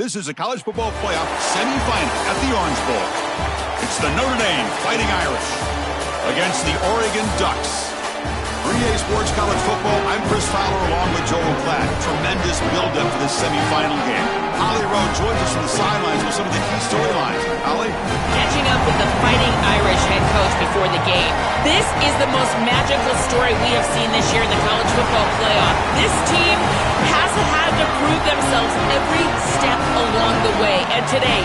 This is a college football playoff semifinal at the Orange Bowl. It's the Notre Dame Fighting Irish against the Oregon Ducks. 3A Sports College Football, I'm Chris Fowler along with Joel Klatt. Tremendous build-up for this semifinal game. Holly Rowe joins us from the sidelines with some of the key storylines. Holly? Catching up with the Fighting Irish head coach before the game. This is the most magical story we have seen this year in the college football playoff. This team has had to prove themselves every step along the way. And today,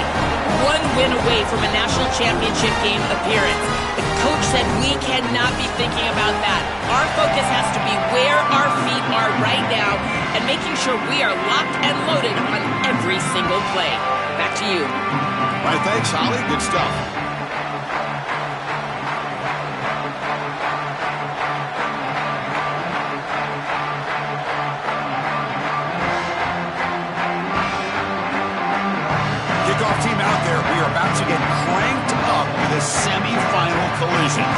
one win away from a national championship game appearance. The coach said we cannot be thinking about that. Our focus has to be where our feet are right now and making sure we are locked and loaded on every single play. Back to you. All right, thanks, Holly. Good stuff. Kickoff team out there. We are about to get cranked up with a semifinal collision.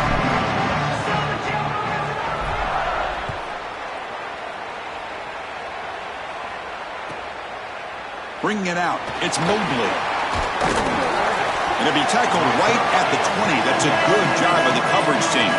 Bringing it out, it's Mobley. And it'll be tackled right at the 20. That's a good job by the coverage team.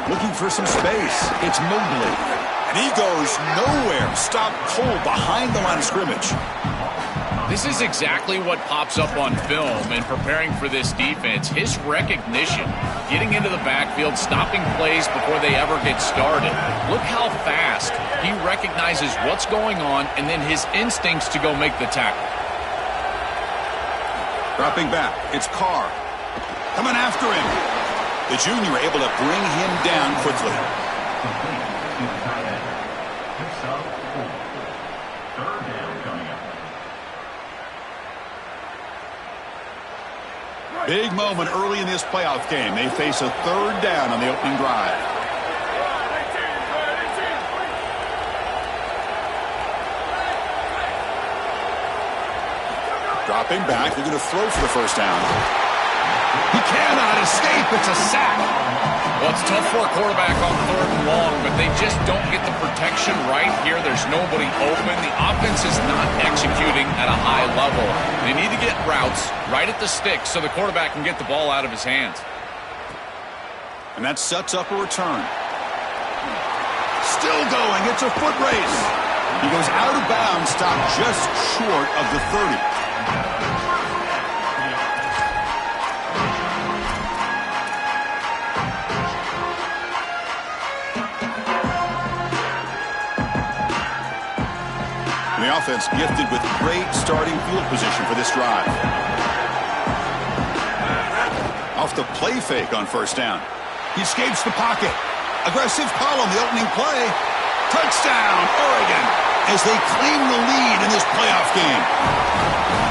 Looking for some space. It's Mobley. And he goes nowhere. Stopped cold behind the line of scrimmage. This is exactly what pops up on film in preparing for this defense. His recognition, getting into the backfield, stopping plays before they ever get started. Look how fast he recognizes what's going on and then his instincts to go make the tackle. Dropping back. It's Carr. Coming after him. The junior able to bring him down quickly. Big moment early in this playoff game. They face a third down on the opening drive. Dropping back. They're going to throw for the first down. He cannot escape. It's a sack. Well, it's tough for a quarterback on third and long, but they just don't get the protection right here. There's nobody open. The offense is not executing at a high level. They need to get routes right at the stick so the quarterback can get the ball out of his hands. And that sets up a return. Still going. It's a foot race. He goes out of bounds, stopped just short of the 30. The offense gifted with great starting field position for this drive. Off the play fake on first down. He escapes the pocket. Aggressive call on the opening play. Touchdown, Oregon, as they claim the lead in this playoff game.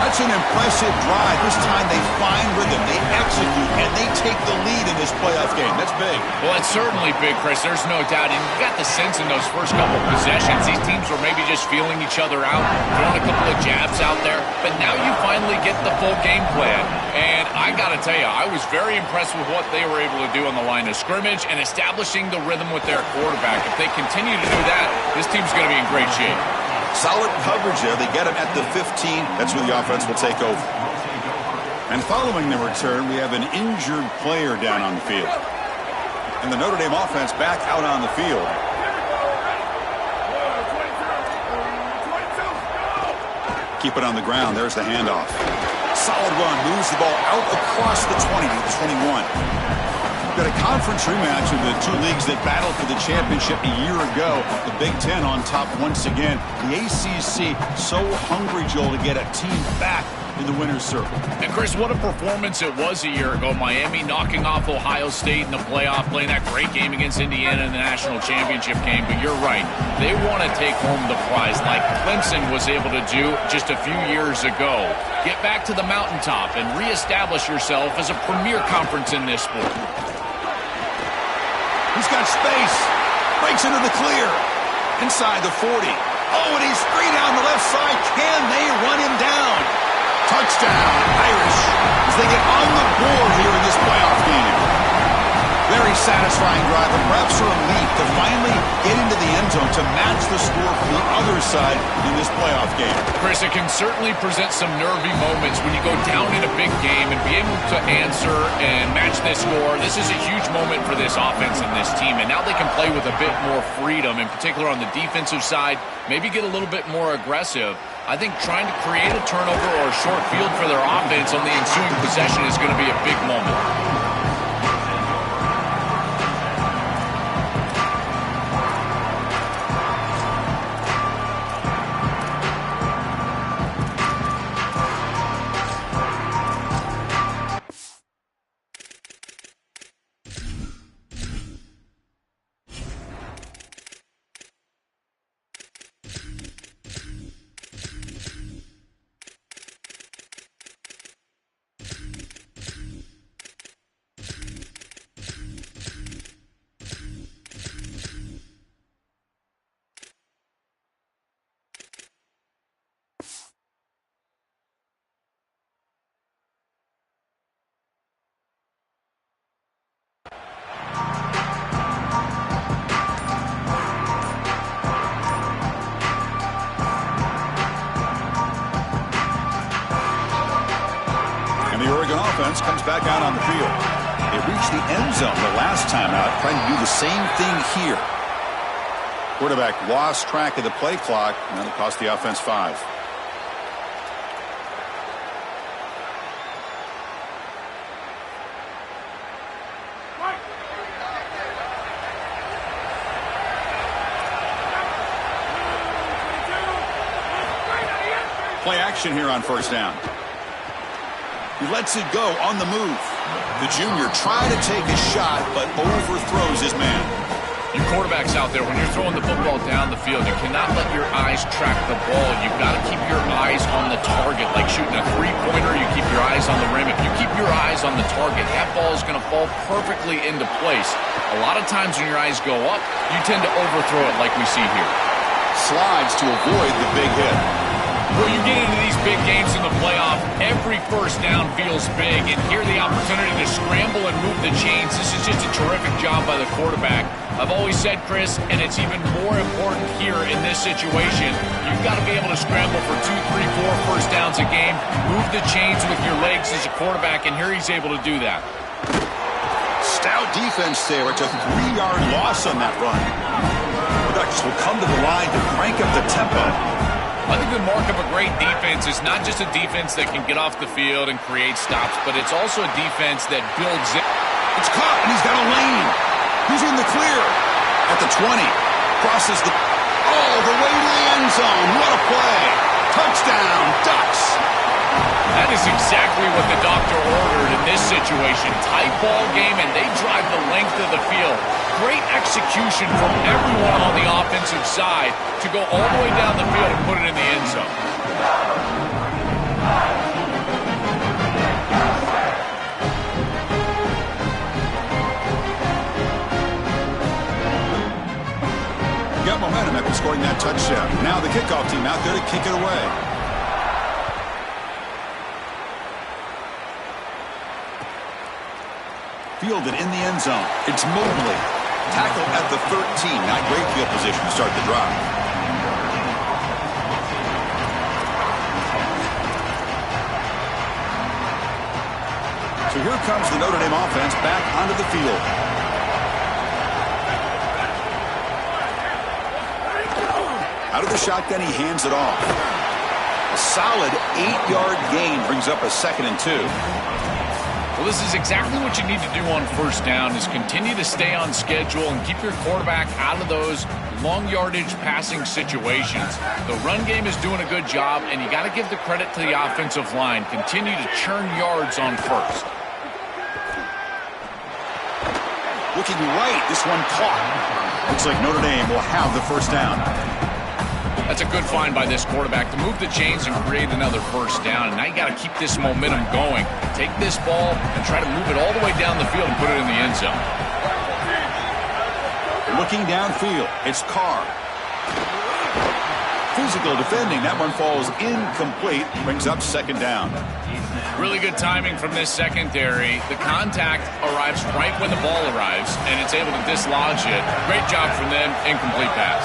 That's an impressive drive. This time they find rhythm, they execute, and they take the lead in this playoff game. That's big. Well, it's certainly big, Chris. There's no doubt. And you got the sense in those first couple of possessions, these teams were maybe just feeling each other out, throwing a couple of jabs out there. But now you finally get the full game plan. And I got to tell you, I was very impressed with what they were able to do on the line of scrimmage and establishing the rhythm with their quarterback. If they continue to do that, this team's going to be in great shape. Solid coverage there. They get him at the 15. That's where the offense will take over. And following the return, we have an injured player down on the field. And the Notre Dame offense back out on the field. Keep it on the ground. There's the handoff. Solid run. Moves the ball out across the 20 to the 21. Got a conference rematch of the two leagues that battled for the championship a year ago. The Big Ten on top once again. The ACC so hungry, Joel, to get a team back in the winner's circle. And Chris, what a performance it was a year ago. Miami knocking off Ohio State in the playoff, playing that great game against Indiana in the national championship game. But you're right, they want to take home the prize like Clemson was able to do just a few years ago. Get back to the mountaintop and reestablish yourself as a premier conference in this sport. He's got space. Breaks into the clear. Inside the 40. Oh, and he's free down the left side. Can they run him down? Touchdown, Irish, as they get on the board here in this playoff game. Very satisfying drive, and perhaps a relief to finally get into the end zone to match the score from the other side in this playoff game. Chris, it can certainly present some nervy moments when you go down in a big game and be able to answer and match this score. This is a huge moment for this offense and this team, and now they can play with a bit more freedom, in particular on the defensive side, maybe get a little bit more aggressive. I think trying to create a turnover or a short field for their offense on the ensuing possession is going to be a big moment. Comes back out on the field. They reached the end zone the last time out, trying to do the same thing here. Quarterback lost track of the play clock, and that cost the offense 5. Play action here on first down. He lets it go on the move. The junior tried to take a shot, but overthrows his man. You quarterbacks out there, when you're throwing the football down the field, you cannot let your eyes track the ball. You've got to keep your eyes on the target. Like shooting a three-pointer, you keep your eyes on the rim. If you keep your eyes on the target, that ball is going to fall perfectly into place. A lot of times when your eyes go up, you tend to overthrow it like we see here. Slides to avoid the big hit. When you get into these big games in the playoff, every first down feels big, and here the opportunity to scramble and move the chains. This is just a terrific job by the quarterback. I've always said, Chris, and it's even more important here in this situation, you've got to be able to scramble for 2, 3, 4 first downs a game, move the chains with your legs as a quarterback, and here he's able to do that. Stout defense there. It's a 3-yard loss on that run. The Ducks will come to the line to crank up the tempo. I think the mark of a great defense is not just a defense that can get off the field and create stops, but it's also a defense that builds it. It's caught, and he's got a lane. He's in the clear. At the 20. Crosses the... all the way to the end zone. What a play. Touchdown, Ducks. That is exactly what the doctor ordered in this situation. Tight ball game, and they drive the length of the field. Great execution from everyone on the offensive side to go all the way down the field and put it in the end zone. Got momentum after scoring that touchdown. Now the kickoff team out there to kick it away. Fielded in the end zone. It's Mobley. Tackle at the 13. Not great field position to start the drive. So here comes the Notre Dame offense back onto the field. Out of the shotgun, he hands it off. A solid 8-yard gain brings up a 2nd and 2. Well, this is exactly what you need to do on first down is continue to stay on schedule and keep your quarterback out of those long yardage passing situations. The run game is doing a good job, and you got to give the credit to the offensive line. Continue to churn yards on first. Looking right, this one caught. Looks like Notre Dame will have the first down. That's a good find by this quarterback to move the chains and create another first down. And now you got to keep this momentum going. Take this ball and try to move it all the way down the field and put it in the end zone. Looking downfield, it's Carr. Physical defending. That one falls incomplete. Brings up second down. Really good timing from this secondary. The contact arrives right when the ball arrives, and it's able to dislodge it. Great job from them. Incomplete pass.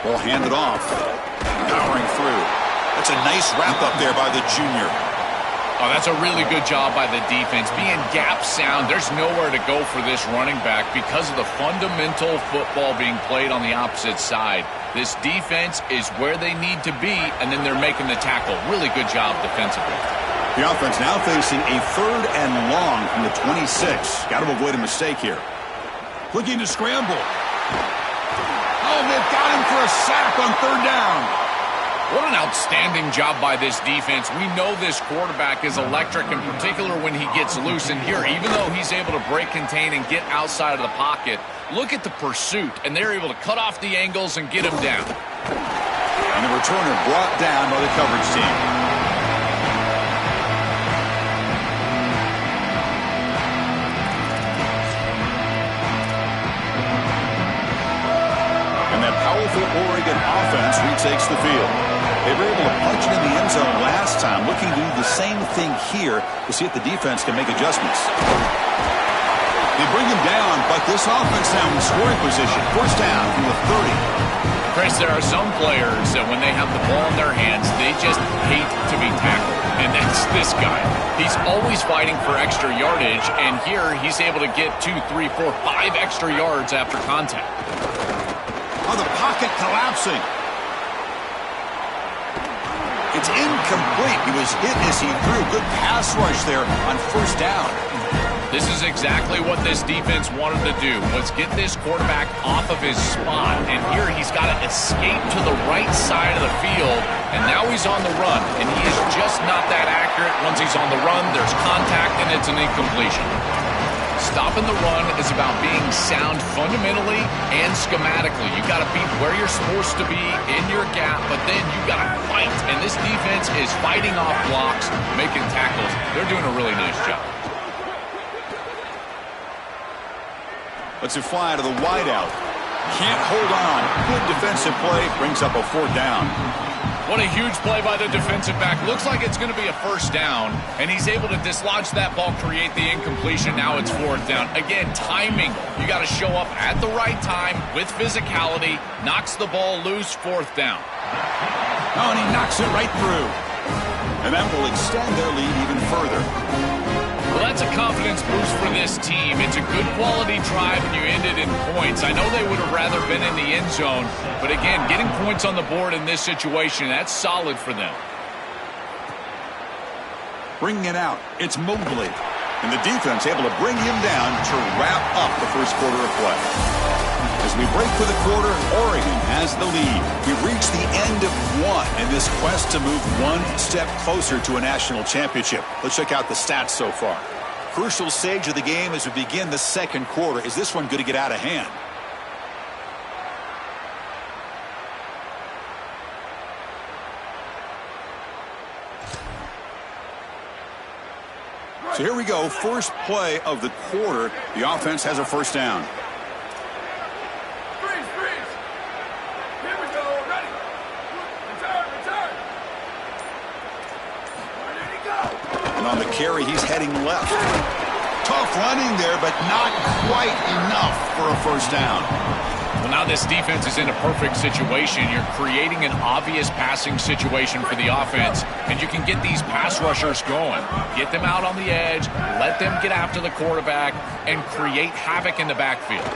Ball handed off. Powering through. That's a nice wrap up there by the junior. Oh, that's a really good job by the defense. Being gap sound, there's nowhere to go for this running back because of the fundamental football being played on the opposite side. This defense is where they need to be, and then they're making the tackle. Really good job defensively. The offense now facing a 3rd and long from the 26. Got to avoid a mistake here. Looking to scramble. Oh, they've got him for a sack on 3rd down. What an outstanding job by this defense. We know this quarterback is electric, in particular when he gets loose. And here, even though he's able to break, contain, and get outside of the pocket, look at the pursuit. And they're able to cut off the angles and get him down. And the returner brought down by the coverage team. And that powerful Oregon offense retakes the field. They were able to punch it in the end zone last time, looking to do the same thing here to see if the defense can make adjustments. They bring him down, but this offense now in scoring position. First down from the 30. Chris, there are some players that when they have the ball in their hands, they just hate to be tackled. And that's this guy. He's always fighting for extra yardage, and here he's able to get 2, 3, 4, 5 extra yards after contact. Oh, the pocket collapsing. It's incomplete. He was hit as he threw. Good pass rush there on first down. This is exactly what this defense wanted to do, was get this quarterback off of his spot. And here he's got to escape to the right side of the field. And now he's on the run. And he is just not that accurate. Once he's on the run, there's contact, and it's an incompletion. Stopping the run is about being sound fundamentally and schematically. You got to be where you're supposed to be in your gap, but then you got to fight. And this defense is fighting off blocks, making tackles. They're doing a really nice job. Let's it fly to the wideout. Can't hold on. Good defensive play. Brings up a 4th down. What a huge play by the defensive back. Looks like it's going to be a first down, and he's able to dislodge that ball, create the incompletion. Now it's 4th down. Again, timing. You got to show up at the right time with physicality. Knocks the ball loose, 4th down. Oh, and he knocks it right through. And that will extend their lead even further. Well, that's a confidence boost for this team. It's a good quality drive, and you ended in points. I know they would have rather been in the end zone, but again, getting points on the board in this situation, that's solid for them. Bringing it out, it's Mobley. And the defense able to bring him down to wrap up the first quarter of play. As we break for the quarter, Oregon has the lead. We've reached the end of one in this quest to move one step closer to a national championship. Let's check out the stats so far. Crucial stage of the game as we begin the second quarter. Is this one going to get out of hand? So here we go, first play of the quarter. The offense has a first down. Here we go, ready. Return. Where did he go? And on the carry, he's heading left. Tough running there, but not quite enough for a first down. Well, now this defense is in a perfect situation. You're creating an obvious passing situation for the offense, and you can get these pass rushers going. Get them out on the edge, let them get after the quarterback, and create havoc in the backfield.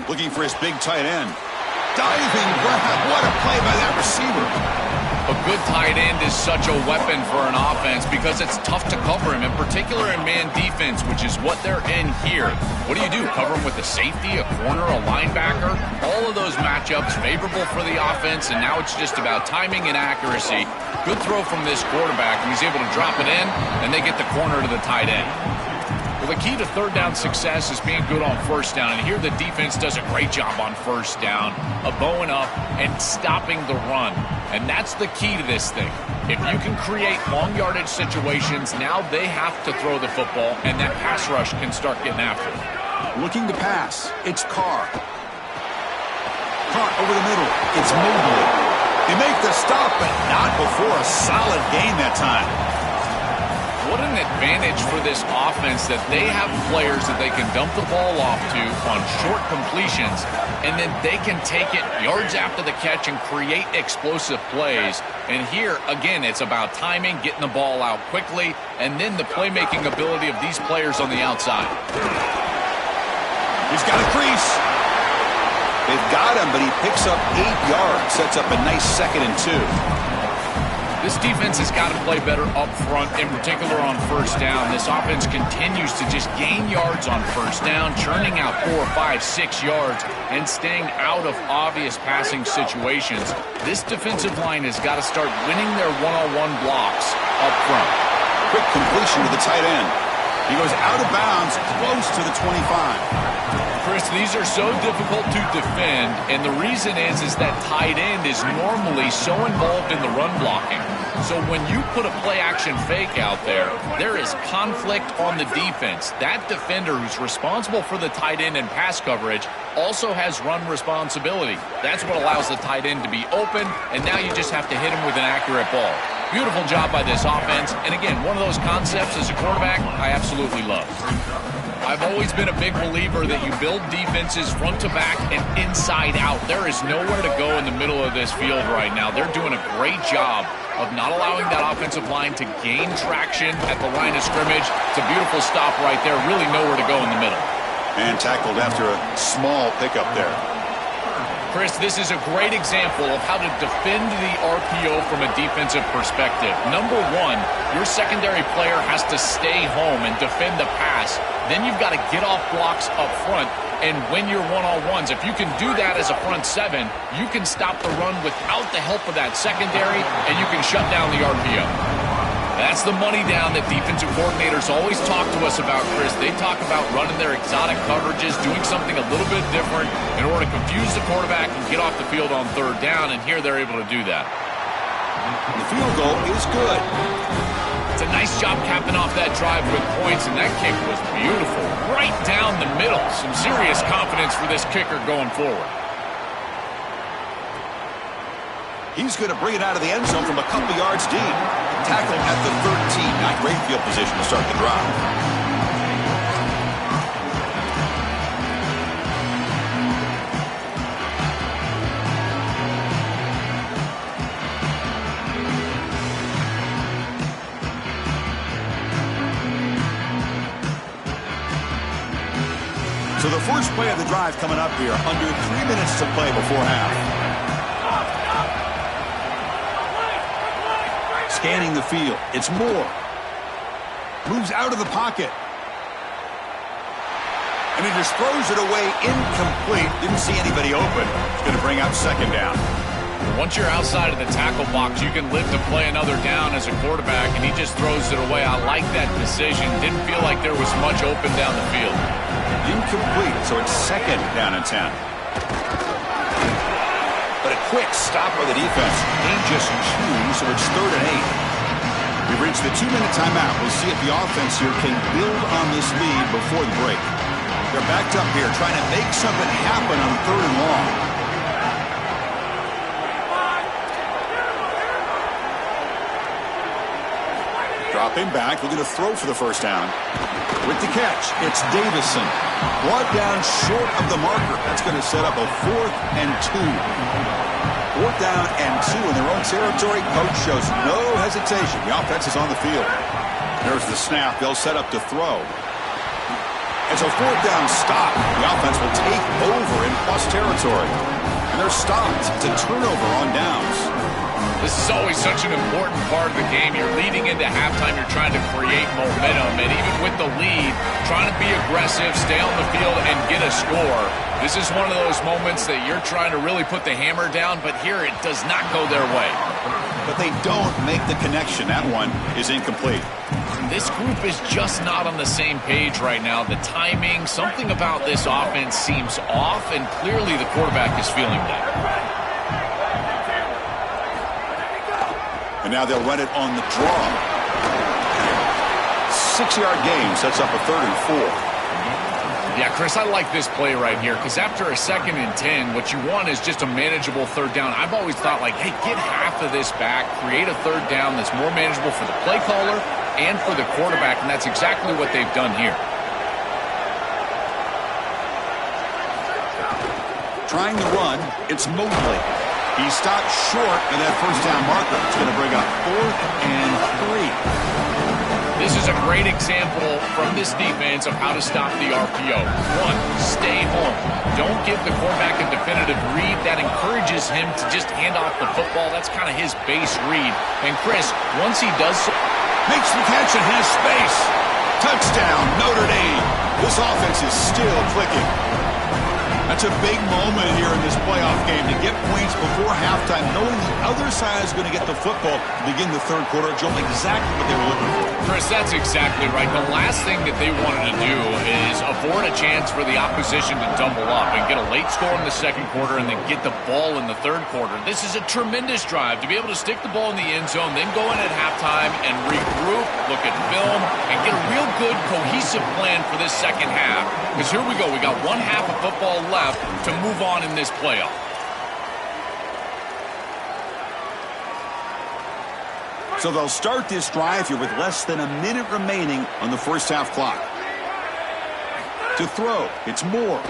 Looking for his big tight end. Diving grab. What a play by that receiver. A good tight end is such a weapon for an offense because it's tough to cover him, in particular in man defense, which is what they're in here. What do? Cover him with a safety, a corner, a linebacker? All of those matchups favorable for the offense, and now it's just about timing and accuracy. Good throw from this quarterback, and he's able to drop it in, and they get the corner to the tight end. Well, the key to third down success is being good on first down, and here the defense does a great job on first down of bowing up and stopping the run. And that's the key to this thing. If you can create long yardage situations, now they have to throw the football, and that pass rush can start getting after it. Looking to pass. It's Carr. Caught over the middle. It's Mobley. They make the stop, but not before a solid gain that time. What an advantage for this offense that they have players that they can dump the ball off to on short completions, and then they can take it yards after the catch and create explosive plays. And here, again, it's about timing, getting the ball out quickly, and then the playmaking ability of these players on the outside. He's got a crease. They've got him, but he picks up 8 yards, sets up a nice 2nd and 2. This defense has got to play better up front, in particular on first down. This offense continues to just gain yards on first down, churning out 4, 5, 6 yards, and staying out of obvious passing situations. This defensive line has got to start winning their one-on-one blocks up front. Quick completion to the tight end. He goes out of bounds, close to the 25. Chris, these are so difficult to defend, and the reason is that tight end is normally so involved in the run blocking. So when you put a play-action fake out there, there is conflict on the defense. That defender who's responsible for the tight end and pass coverage also has run responsibility. That's what allows the tight end to be open, and now you just have to hit him with an accurate ball. Beautiful job by this offense, and again, one of those concepts as a quarterback I absolutely love. I've always been a big believer that you build defenses front to back and inside out. There is nowhere to go in the middle of this field right now. They're doing a great job of not allowing that offensive line to gain traction at the line of scrimmage. It's a beautiful stop right there. Really nowhere to go in the middle. And tackled after a small pickup there. Chris, this is a great example of how to defend the RPO from a defensive perspective. Number one, your secondary player has to stay home and defend the pass. Then you've got to get off blocks up front and win your one-on-ones. If you can do that as a front seven, you can stop the run without the help of that secondary, and you can shut down the RPO. That's the money down that defensive coordinators always talk to us about, Chris. They talk about running their exotic coverages, doing something a little bit different in order to confuse the quarterback and get off the field on third down, and here they're able to do that. The field goal is good. It's a nice job capping off that drive with points, and that kick was beautiful. Right down the middle. Some serious confidence for this kicker going forward. He's going to bring it out of the end zone from a couple yards deep. Tackle at the 13. Not great field position to start the drive. So the first play of the drive coming up here. Under 3 minutes to play before half. Scanning the field. It's Moore. Moves out of the pocket. And he just throws it away incomplete. Didn't see anybody open. It's going to bring up second down. Once you're outside of the tackle box, you can live to play another down as a quarterback, and he just throws it away. I like that decision. Didn't feel like there was much open down the field. Incomplete, so it's second down and 10. But a quick stop by the defense. Ain't just 2, so it's 3rd and 8. We've reached the 2-minute timeout. We'll see if the offense here can build on this lead before the break. They're backed up here trying to make something happen on 3rd and long. Dropping back, looking to throw for the first down. With the catch, it's Davison. Brought down short of the marker. That's going to set up a 4th and 2. 4th down and 2 in their own territory. Coach shows no hesitation. The offense is on the field. There's the snap. They'll set up to throw. It's a 4th down stop. The offense will take over in plus territory. And they're stopped. It's a turnover on downs. This is always such an important part of the game. You're leading into halftime. You're trying to create momentum. And even with the lead, trying to be aggressive, stay on the field, and get a score. This is one of those moments that you're trying to really put the hammer down, but here it does not go their way. But they don't make the connection. That one is incomplete. This group is just not on the same page right now. The timing, something about this offense seems off, and clearly the quarterback is feeling that. And now they'll run it on the draw. 6-yard gain sets up a 3rd and 4. Yeah, Chris, I like this play right here because after a 2nd and 10, what you want is just a manageable 3rd down. I've always thought, like, hey, get half of this back, create a 3rd down that's more manageable for the play caller and for the quarterback, and that's exactly what they've done here. Trying to run, it's Mobley. He stopped short of that 1st down marker. It's going to bring up 4th and 3. This is a great example from this defense of how to stop the RPO. 1, stay home. Don't give the quarterback a definitive read. That encourages him to just hand off the football. That's kind of his base read. And Chris, once he does so, makes the catch and has space. Touchdown, Notre Dame. This offense is still clicking. That's a big moment here in this playoff game to get points before halftime, knowing the other side is going to get the football to begin the 3rd quarter. Joel, exactly what they were looking for. Chris, that's exactly right. The last thing that they wanted to do is afford a chance for the opposition to double up and get a late score in the 2nd quarter and then get the ball in the 3rd quarter. This is a tremendous drive to be able to stick the ball in the end zone, then go in at halftime and regroup, look at film, and get a real good cohesive plan for this 2nd half. Because here we go. We got 1 half of football left to move on in this playoff. So they'll start this drive here with less than a minute remaining on the 1st half clock. To throw, it's Moore.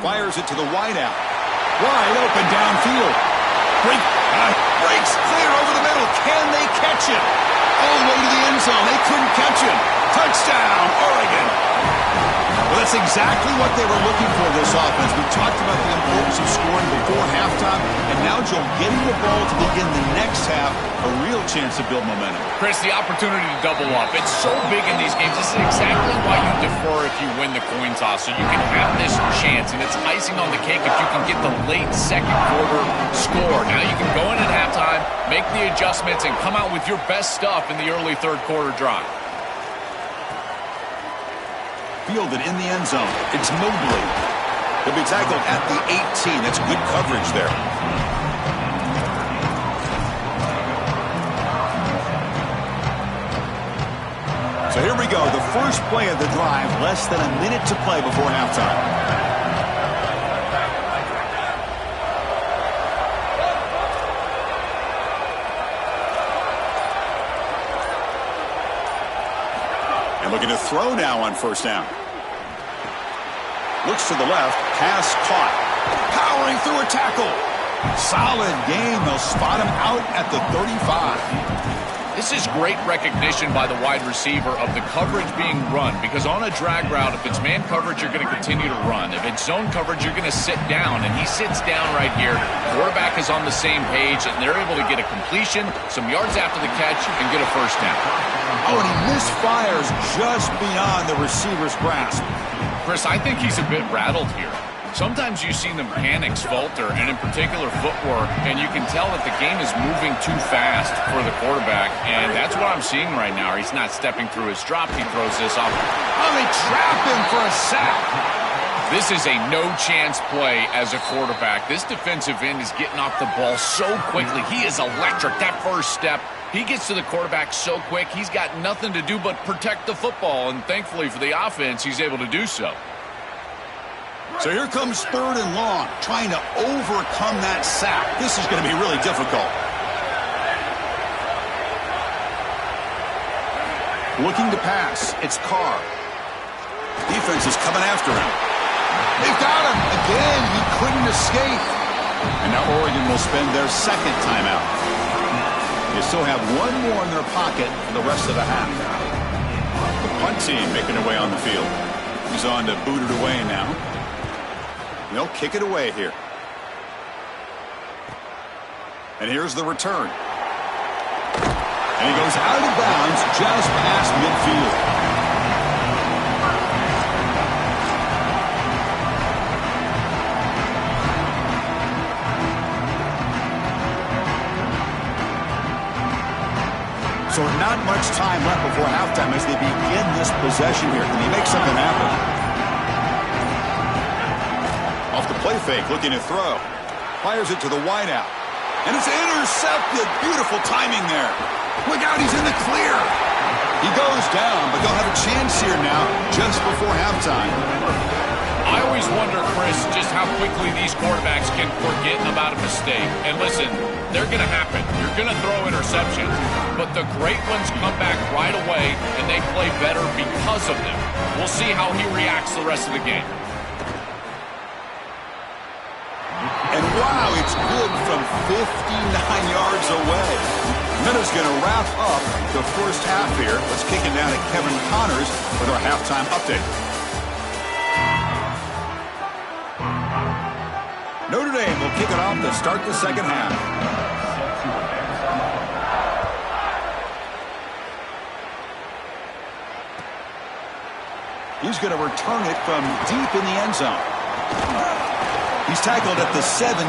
Fires it to the wideout. Wide open downfield. Breaks clear over the middle. Can they catch it? All the way to the end zone. They couldn't catch him. Touchdown, Oregon. Well, that's exactly what they were looking for, this offense. We talked about the importance of scoring before halftime, and now, Joe, getting the ball to begin the next half, a real chance to build momentum. Chris, the opportunity to double up. It's so big in these games. This is exactly why you defer if you win the coin toss, so you can have this chance, and it's icing on the cake if you can get the late 2nd quarter score. Now you can go in at halftime, make the adjustments, and come out with your best stuff in the early 3rd quarter drive. Fielded in the end zone. It's Mobley. He'll be tackled at the 18. That's good coverage there. So here we go. The first play of the drive. Less than a minute to play before halftime. And looking to throw now on 1st down. Looks to the left. Pass caught. Powering through a tackle. Solid game. They'll spot him out at the 35. This is great recognition by the wide receiver of the coverage being run, because on a drag route, if it's man coverage, you're going to continue to run. If it's zone coverage, you're going to sit down, and he sits down right here. Quarterback is on the same page, and they're able to get a completion, some yards after the catch, and get a 1st down. Oh, and he misfires just beyond the receiver's grasp. Chris, I think he's a bit rattled here. Sometimes you see them panics falter, and in particular footwork, and you can tell that the game is moving too fast for the quarterback, and that's what I'm seeing right now. He's not stepping through his drop. He throws this off. Oh, they trap him for a sack. This is a no-chance play as a quarterback. This defensive end is getting off the ball so quickly. He is electric. That first step, he gets to the quarterback so quick, he's got nothing to do but protect the football, and thankfully for the offense, he's able to do so. So here comes 3rd and long, trying to overcome that sack. This is going to be really difficult. Looking to pass. It's Carr. Defense is coming after him. They've got him. Again, he couldn't escape. And now Oregon will spend their 2nd timeout. They still have 1 more in their pocket for the rest of the half. The punt team making their way on the field. He's on to boot it away now. They'll kick it away here. And here's the return. And he goes out of bounds just past midfield. So not much time left before halftime as they begin this possession here. Can he make something happen? Off the play fake, looking to throw. Fires it to the wideout. And it's intercepted. Beautiful timing there. Look out, he's in the clear. He goes down, but they'll have a chance here now just before halftime. I always wonder, Chris, just how quickly these quarterbacks can forget about a mistake. And listen, they're going to happen. You're going to throw interceptions. But the great ones come back right away, and they play better because of them. We'll see how he reacts the rest of the game. And wow, it's good from 59 yards away. Minna's going to wrap up the first half here. Let's kick it down to Kevin Connors with our halftime update. Notre Dame will kick it off to start the second half. He's going to return it from deep in the end zone. He's tackled at the 17,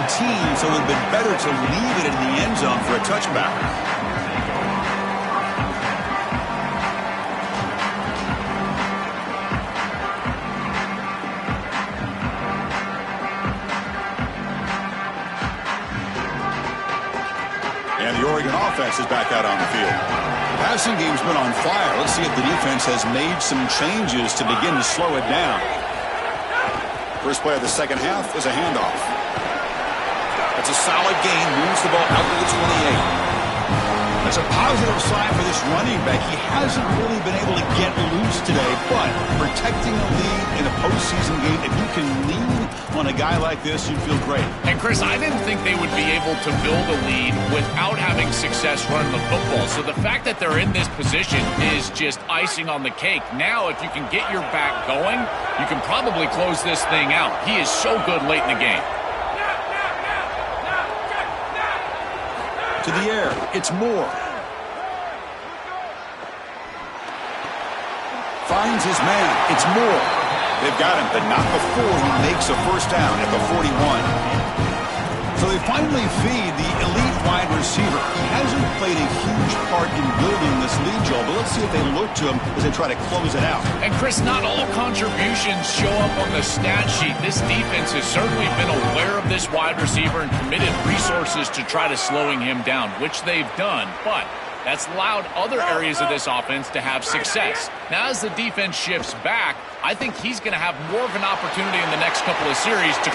so it would have been better to leave it in the end zone for a touchback. And the Oregon offense is back out on the field. The passing game's been on fire. Let's see if the defense has made some changes to begin to slow it down. First play of the second half is a handoff. That's a solid gain. Moves the ball out to the 28. That's a positive sign for this running back. He hasn't really been able to get loose today, but protecting a lead in a postseason game, if you can lean on a guy like this, you'd feel great. And Chris, I didn't think they would be able to build a lead without having success running the football. So the fact that they're in this position is just icing on the cake. Now, if you can get your back going, you can probably close this thing out. He is so good late in the game. To the air, it's Moore. Finds his man, it's Moore. They've got him, but not before he makes a first down at the 41. So they finally feed the elite wide receiver. He hasn't played a huge part in building this lead, Joel, but let's see if they look to him as they try to close it out. And Chris, not all contributions show up on the stat sheet. This defense has certainly been aware of this wide receiver and committed resources to try to slowing him down, which they've done, but that's allowed other areas of this offense to have success. Now, as the defense shifts back, I think he's going to have more of an opportunity in the next couple of series to...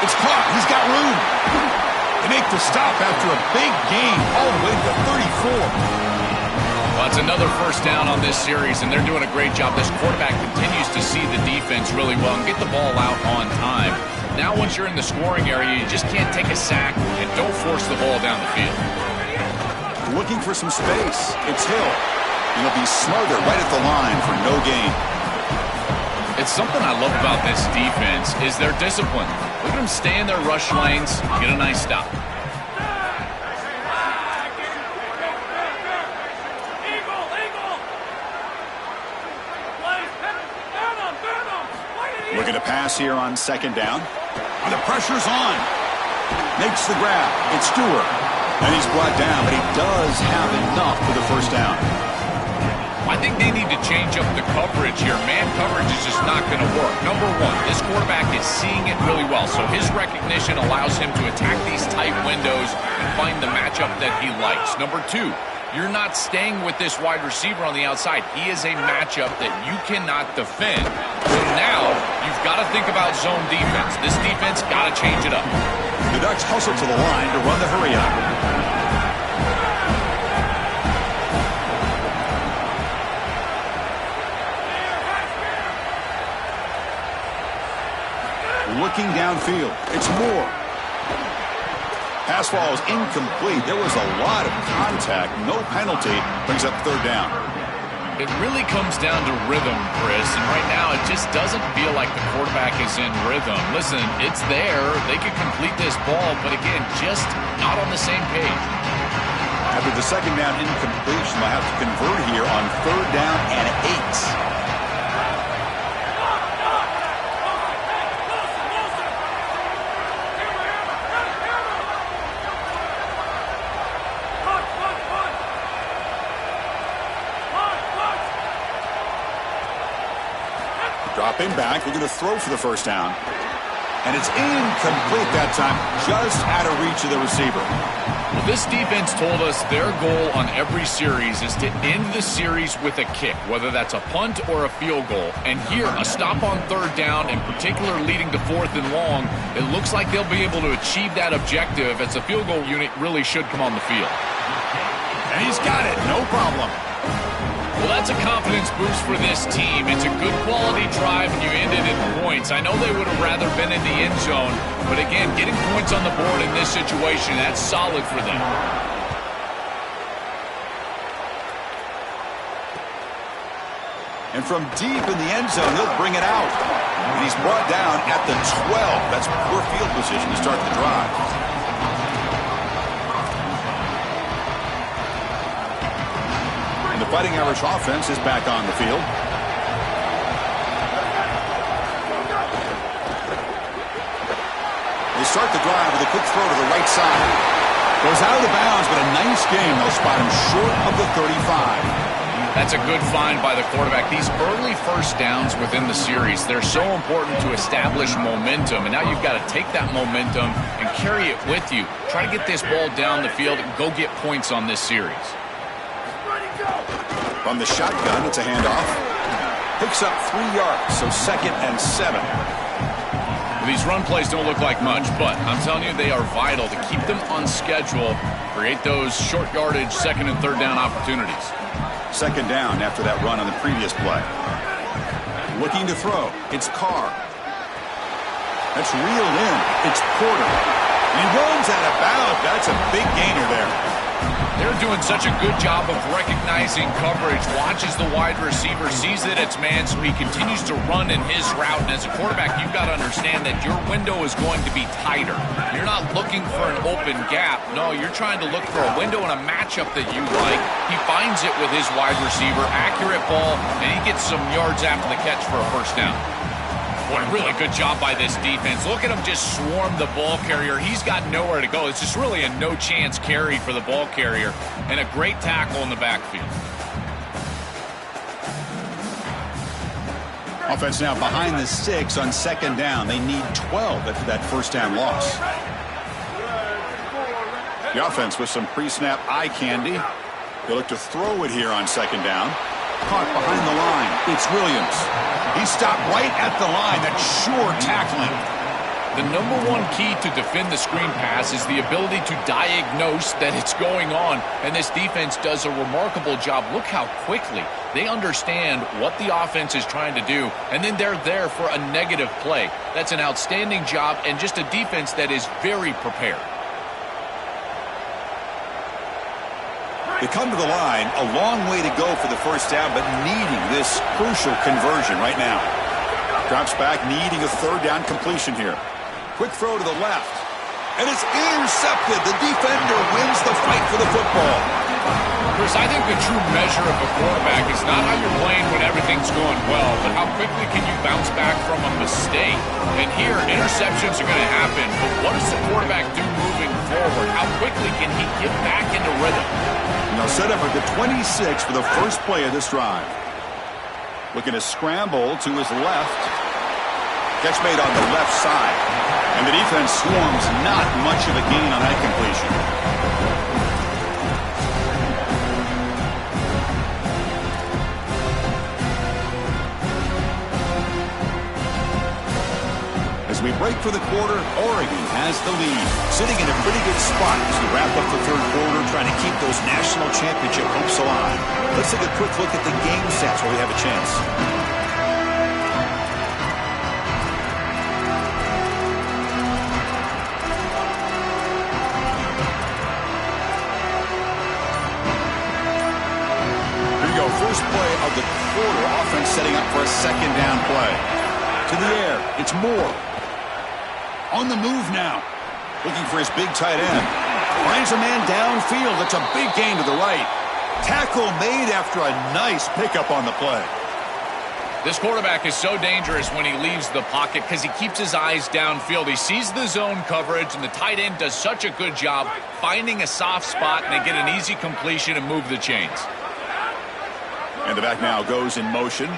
It's caught. He's got room. They make the stop after a big gain all the way to the 34. Well, it's another first down on this series, and they're doing a great job. This quarterback continues to see the defense really well and get the ball out on time. Now, once you're in the scoring area, you just can't take a sack and don't force the ball down the field. Looking for some space. It's Hill. And he'll be smothered right at the line for no gain. It's something I love about this defense is their discipline. Look at them stay in their rush lanes, get a nice stop. Looking to pass here on second down. And the pressure's on. Makes the grab. It's Stewart. And he's brought down, but he does have enough for the first down. I think they need to change up the coverage here. Man coverage is just not going to work. Number one, this quarterback is seeing it really well, so his recognition allows him to attack these tight windows and find the matchup that he likes. Number two, you're not staying with this wide receiver on the outside. He is a matchup that you cannot defend. So now you've got to think about zone defense. This defense got to change it up. The Ducks hustle to the line to run the hurry up. Looking downfield, it's Moore. Pass ball is incomplete. There was a lot of contact. No penalty. Brings up third down. It really comes down to rhythm, Chris, and right now it just doesn't feel like the quarterback is in rhythm. Listen, it's there. They could complete this ball, but again, just not on the same page. After the second down incompletion, they'll have to convert here on 3rd down and 8. Dropping back, we're going to throw for the first down. And it's incomplete that time, just out of reach of the receiver. Well, this defense told us their goal on every series is to end the series with a kick, whether that's a punt or a field goal. And here, a stop on 3rd down, in particular leading to 4th and long, it looks like they'll be able to achieve that objective as the field goal unit really should come on the field. And he's got it, no problem. Well, that's a confidence boost for this team. It's a good quality drive, and you ended in points. I know they would have rather been in the end zone, but again, getting points on the board in this situation, that's solid for them. And from deep in the end zone, he'll bring it out. And he's brought down at the 12. That's poor field position to start the drive. And the Fighting Irish offense is back on the field. They start the drive with a quick throw to the right side. Goes out of bounds, but a nice game. They'll spot him short of the 35. That's a good find by the quarterback. These early first downs within the series, they're so important to establish momentum. And now you've got to take that momentum and carry it with you. Try to get this ball down the field and go get points on this series. From the shotgun, it's a handoff. Picks up 3 yards, so 2nd and 7. These run plays don't look like much, but I'm telling you, they are vital to keep them on schedule, create those short yardage 2nd and 3rd down opportunities. 2nd down after that run on the previous play. Looking to throw. It's Carr. That's reeled in. It's Porter. He runs out of bounds. That's a big gainer there. They're doing such a good job of recognizing coverage. Watches the wide receiver, sees that it's man, so he continues to run in his route. And as a quarterback, you've got to understand that your window is going to be tighter. You're not looking for an open gap. No, you're trying to look for a window and a matchup that you like. He finds it with his wide receiver, accurate ball, and he gets some yards after the catch for a first down. Boy, really good job by this defense. Look at him just swarm the ball carrier. He's got nowhere to go. It's just really a no-chance carry for the ball carrier, and a great tackle in the backfield. Offense now behind the 6 on 2nd down. They need 12 after that first down loss. The offense with some pre-snap eye candy. They look to throw it here on 2nd down. Caught behind the line. It's Williams. He stopped right at the line. That's sure tackling. The number one key to defend the screen pass is the ability to diagnose that it's going on, and this defense does a remarkable job. Look how quickly they understand what the offense is trying to do, and then they're there for a negative play. That's an outstanding job and just a defense that is very prepared. They come to the line, a long way to go for the first down, but needing this crucial conversion right now. Drops back, needing a 3rd down completion here. Quick throw to the left, and it's intercepted. The defender wins the fight for the football. Chris, I think the true measure of a quarterback is not how you're playing when everything's going well, but how quickly can you bounce back from a mistake. And here, interceptions are going to happen, but what does the quarterback do moving forward? How quickly can he get back into rhythm? And they'll set up at the 26 for the first play of this drive. Looking to scramble to his left. Catch made on the left side. And the defense swarms, not much of a gain on that completion. As we break for the quarter, Oregon has the lead, sitting in a pretty good spot as we wrap up the 3rd quarter, trying to keep those national championship hopes alive. Let's take a quick look at the game stats where we have a chance. First play of quarter. Offense setting up for a second down play. To the air. It's Moore. On the move now. Looking for his big tight end. Finds a man downfield. It's a big gain to the right. Tackle made after a nice pickup on the play. This quarterback is so dangerous when he leaves the pocket because he keeps his eyes downfield. He sees the zone coverage, and the tight end does such a good job finding a soft spot, and they get an easy completion and move the chains. And the back now goes in motion.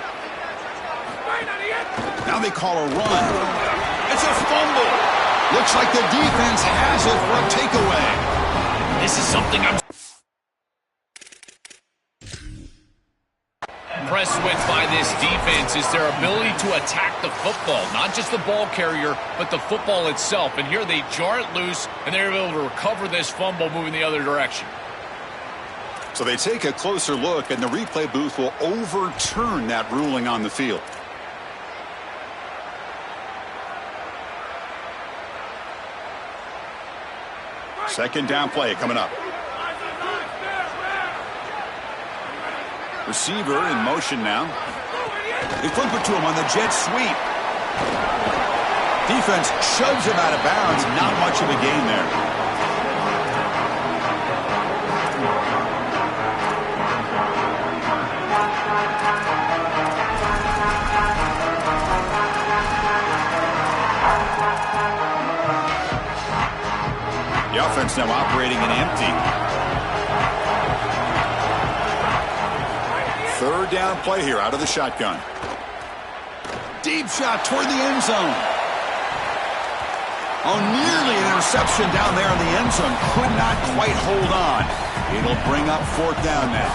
Now they call a run. It's a fumble. Looks like the defense has it for a takeaway. This is something I'm impressed with by this defense is their ability to attack the football, not just the ball carrier, but the football itself. And here they jar it loose, and they're able to recover this fumble moving the other direction. So they take a closer look, and the replay booth will overturn that ruling on the field. Second down play coming up. Receiver in motion now. They flip it to him on the jet sweep. Defense shoves him out of bounds. Not much of a gain there. The offense now operating in empty. Third down play here out of the shotgun. Deep shot toward the end zone. Oh, nearly an interception down there in the end zone. Could not quite hold on. It'll bring up fourth down now.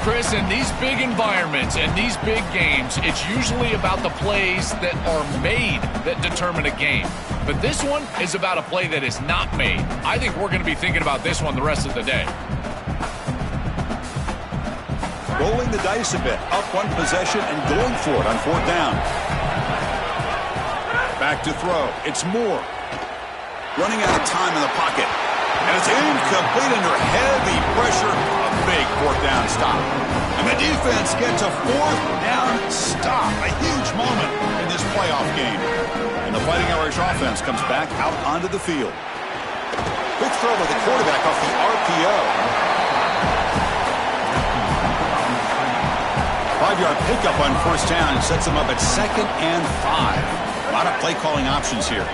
Chris, in these big environments and these big games, it's usually about the plays that are made that determine a game. But this one is about a play that is not made. I think we're going to be thinking about this one the rest of the day. Rolling the dice a bit. Up one possession and going for it on fourth down. Back to throw. It's Moore. Running out of time in the pocket. And it's incomplete under heavy pressure. A big fourth down stop. And the defense gets a fourth down stop. A huge moment in this playoff game. And the Fighting Irish offense comes back out onto the field. Quick throw by the quarterback off the RPO. 5-yard pickup on first down and sets them up at 2nd and 5. A lot of play calling options here.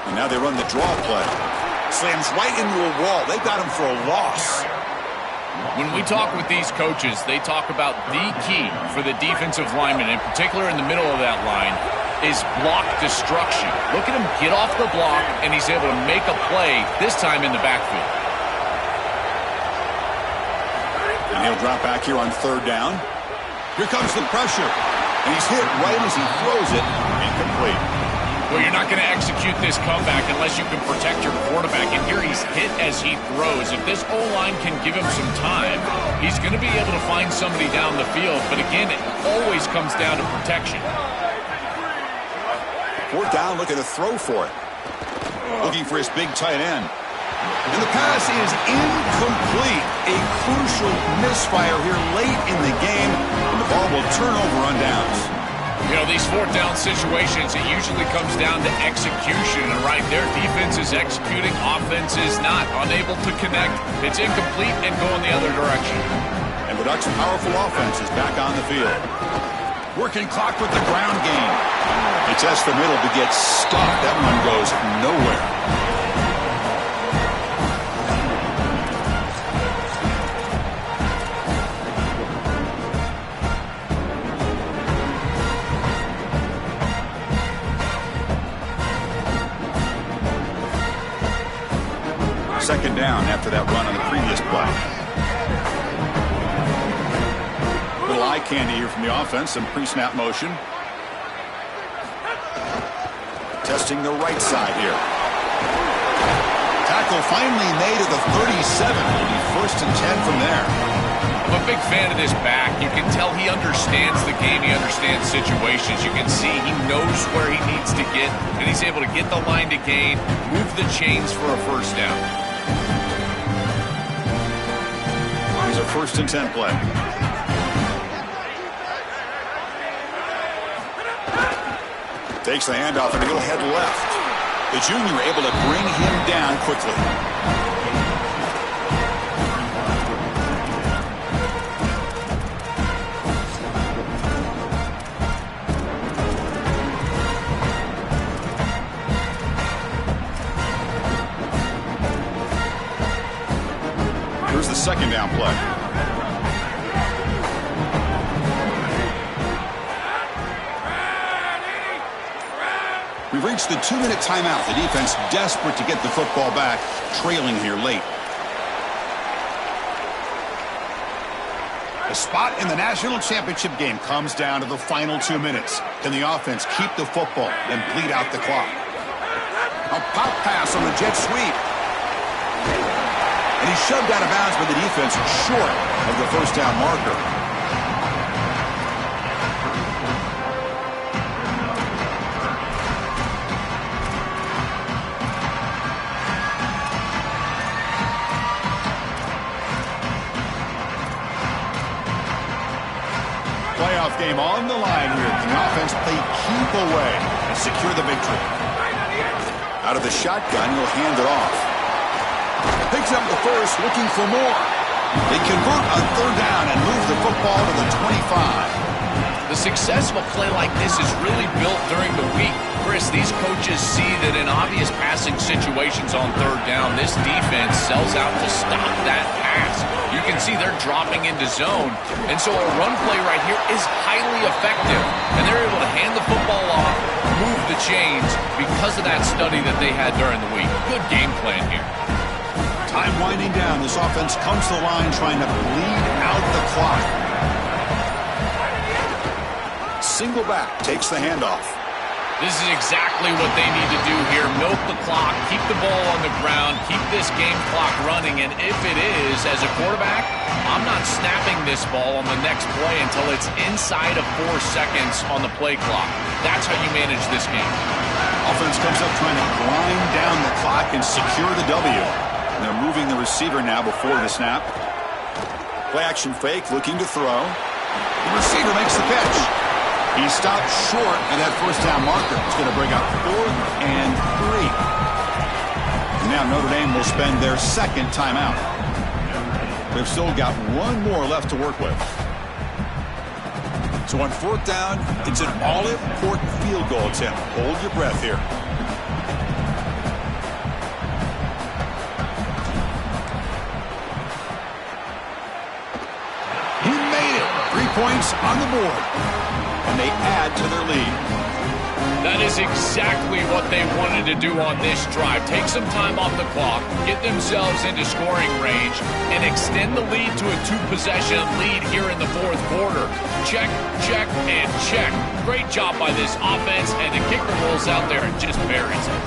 And now they run the draw play. Slams right into a wall. They got him for a loss. When we talk with these coaches, they talk about the key for the defensive lineman, in particular in the middle of that line, is block destruction. Look at him get off the block, and he's able to make a play, this time in the backfield. And he'll drop back here on third down. Here comes the pressure. And he's hit right as he throws it. Incomplete. Well, you're not going to execute this comeback unless you can protect your quarterback. And here he's hit as he throws. If this O-line can give him some time, he's going to be able to find somebody down the field. But again, it always comes down to protection. Fourth down, looking to throw for it. Looking for his big tight end. And the pass is incomplete. A crucial misfire here late in the game. And the ball will turn over on downs. You know, these fourth down situations, it usually comes down to execution. And right there, defense is executing, offense is not. Unable to connect. It's incomplete and going the other direction. And the Ducks' powerful offense is back on the field. Working clock with the ground game. He tests the middle but gets stuck. That one goes nowhere. Second down after that run on the previous play. Little eye candy here from the offense. Some pre-snap motion. Testing the right side here. Tackle finally made at the 37. It'll be 1st and 10 from there. I'm a big fan of this back. You can tell he understands the game. He understands situations. You can see he knows where he needs to get, and he's able to get the line to gain, move the chains for a first down. Here's a 1st and 10 play. Takes the handoff and he'll head left. The junior able to bring him down quickly. Here's the second down play. We've reached the 2-minute timeout. The defense desperate to get the football back, trailing here late. The spot in the national championship game comes down to the final 2 minutes. Can the offense keep the football and bleed out the clock? A pop pass on the jet sweep. And he's shoved out of bounds by the defense short of the first down marker. Playoff game on the line here. Can the offense play keep away and secure the victory? Out of the shotgun, he'll hand it off. Picks up the first, looking for more. They convert on third down and move the football to the 25. The success of a play like this is really built during the week. Chris, these coaches see that in obvious passing situations on third down, this defense sells out to stop that pass. You can see they're dropping into zone, and so a run play right here is highly effective. And they're able to hand the football off, move the chains because of that study that they had during the week. Good game plan here. Time winding down. This offense comes to the line trying to bleed out the clock. Single back takes the handoff. This is exactly what they need to do here. Milk the clock, keep the ball on the ground, keep this game clock running, and if it is, as a quarterback, I'm not snapping this ball on the next play until it's inside of 4 seconds on the play clock. That's how you manage this game. Offense comes up trying to grind down the clock and secure the W. And they're moving the receiver now before the snap. Play action fake, looking to throw. The receiver makes the catch. He stopped short of that first down marker. It's going to bring up 4th and 3. And now Notre Dame will spend their second timeout. They've still got one more left to work with. So on 4th down, it's an all-important field goal attempt. Hold your breath here. He made it. 3 points on the board. And they add to their lead. That is exactly what they wanted to do on this drive. Take some time off the clock, get themselves into scoring range, and extend the lead to a 2-possession lead here in the 4th quarter. Check, check, and check. Great job by this offense, and the kicker rolls out there and just buries it.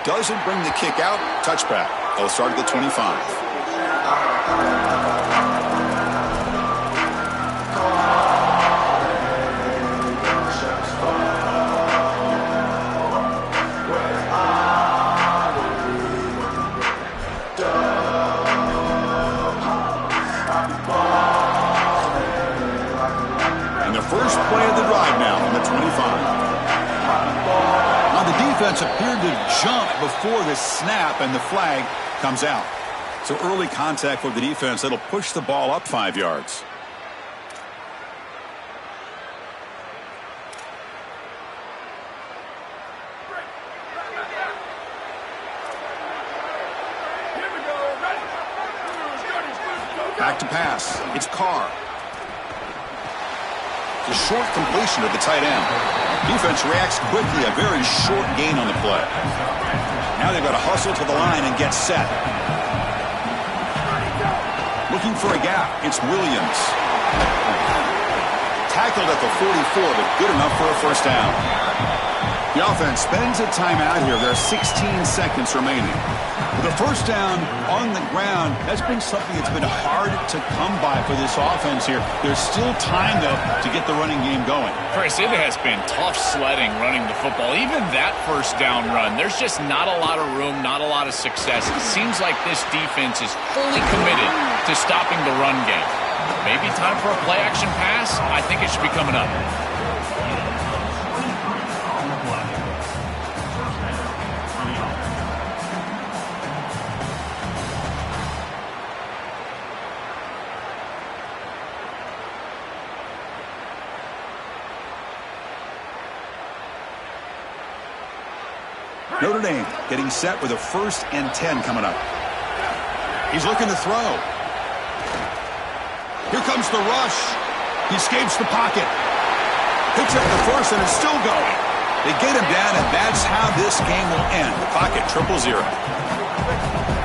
Doesn't bring the kick out. Touchback. They'll start at the 25. And the first play of the drive now on the 25. The defense appeared to jump before the snap, and the flag comes out. So early contact for the defense. That'll push the ball up 5 yards. Back to pass. It's Carr. It's a short completion to the tight end. Defense reacts quickly, a very short gain on the play. Now they've got to hustle to the line and get set. Looking for a gap, it's Williams. Tackled at the 44, but good enough for a first down. The offense spends a timeout here. There are 16 seconds remaining. The first down on the ground has been something that's been hard to come by for this offense here. There's still time, though, to get the running game going. Chris, it has been tough sledding running the football. Even that first down run, there's just not a lot of room, not a lot of success. It seems like this defense is fully committed to stopping the run game. Maybe time for a play-action pass? I think it should be coming up. Notre Dame getting set with a 1st and 10 coming up. He's looking to throw. Here comes the rush. He escapes the pocket. Picks up the first and is still going. They get him down, and that's how this game will end. Pocket 0-0.